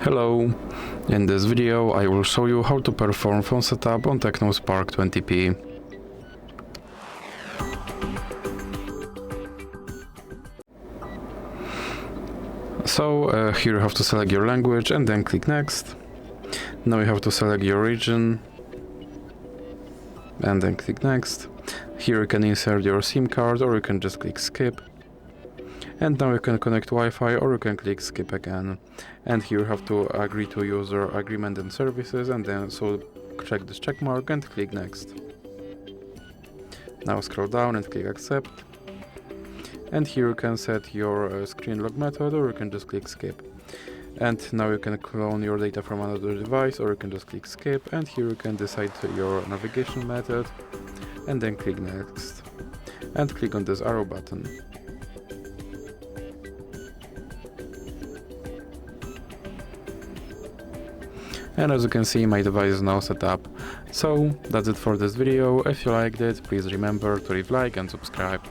Hello! In this video I will show you how to perform phone setup on TECNO Spark 20p. So here you have to select your language and then click next. Now you have to select your region and then click next. Here you can insert your SIM card or you can just click skip. And now you can connect Wi-Fi or you can click skip again. And here you have to agree to user agreement and services, and then so check this check mark and click next. Now scroll down and click accept. And here you can set your screen lock method or you can just click skip. And now you can clone your data from another device or you can just click skip, and here you can decide your navigation method and then click next. And click on this arrow button. And as you can see, my device is now set up. So that's it for this video. If you liked it, please remember to leave a like and subscribe.